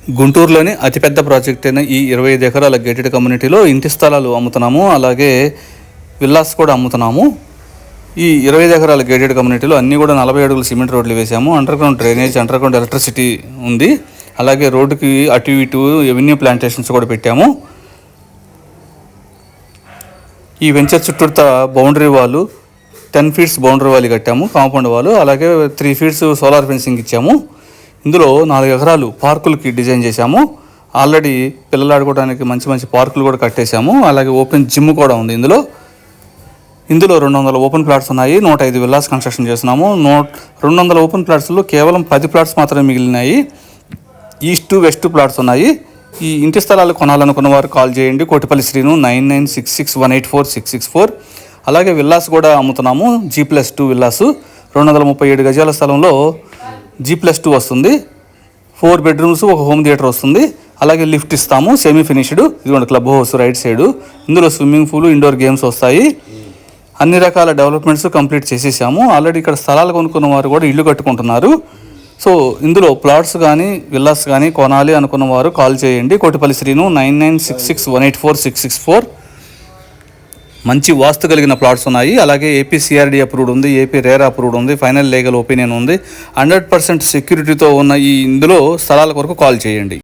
గుంటూరులోని అతిపెద్ద ప్రాజెక్ట్ అయిన ఈ 25 ఎకరాల గేటెడ్ కమ్యూనిటీలో ఇంటి స్థలాలు అమ్ముతున్నాము, అలాగే విల్లాస్ కూడా అమ్ముతున్నాము. ఈ 25 ఎకరాల గేటెడ్ కమ్యూనిటీలో అన్నీ కూడా 40 అడుగుల సిమెంట్ రోడ్లు వేసాము. Under ground drainage, under ground electricity ఉంది. అలాగే రోడ్డుకి అటు ఇటు ఎవెన్యూ ప్లాంటేషన్స్ కూడా పెట్టాము. ఈ వెంచర్ చుట్టూత బౌండరీ వాళ్ళు 10 ఫీట్స్ బౌండరీ వాళ్ళు కట్టాము, కాంపౌండ్ వాళ్ళు. అలాగే 3 ఫీట్స్ సోలార్ ఫెన్సింగ్ ఇచ్చాము. ఇందులో 4 ఎకరాలు పార్కులకి డిజైన్ చేశాము. ఆల్రెడీ పిల్లలు ఆడుకోవడానికి మంచి మంచి పార్కులు కూడా కట్టేశాము. అలాగే ఓపెన్ జిమ్ కూడా ఉంది. ఇందులో 200 ఓపెన్ ప్లాట్స్ ఉన్నాయి. 105 విల్లాస్ కన్స్ట్రక్షన్ చేస్తున్నాము. 200 ఓపెన్ ప్లాట్స్లో కేవలం 10 ప్లాట్స్ మాత్రమే మిగిలినాయి. ఈస్ట్ వెస్ట్ ప్లాట్స్ ఉన్నాయి. ఈ ఇంటి స్థలాలు కొనాలనుకున్న వారు కాల్ చేయండి. కోటిపల్లి శ్రీను 9966184664. అలాగే విల్లాస్ కూడా అమ్ముతున్నాము. G+2 విల్లాస్ 237 గజాల స్థలంలో G+2 వస్తుంది. 4 బెడ్రూమ్స్, ఒక హోమ్ థియేటర్ వస్తుంది. అలాగే లిఫ్ట్ ఇస్తాము, సెమీ ఫినిష్డ్. ఇదిగోండి క్లబ్ హౌస్ రైట్ సైడ్. ఇందులో స్విమ్మింగ్ పూల్, ఇండోర్ గేమ్స్ వస్తాయి. అన్ని రకాల డెవలప్మెంట్స్ కంప్లీట్ చేసేసాము. ఆల్రెడీ ఇక్కడ స్థలాలు కొనుక్కున్న వారు కూడా ఇల్లు కట్టుకుంటున్నారు. సో ఇందులో ప్లాట్స్ కానీ విల్లాస్ కానీ కొనాలి అనుకున్న వారు కాల్ చేయండి. కోటిపల్లి శ్రీను 9966184664. మంచి వాస్తు కలిగిన ప్లాట్స్ ఉన్నాయి. అలాగే APCRD అప్రూవ్డ్ ఉంది, AP రేరా అప్రూవ్డ్ ఉంది, ఫైనల్ లీగల్ ఒపీనియన్ ఉంది. 100% సెక్యూరిటీతో ఉన్న ఇందులో స్థలాల కొరకు కాల్ చేయండి.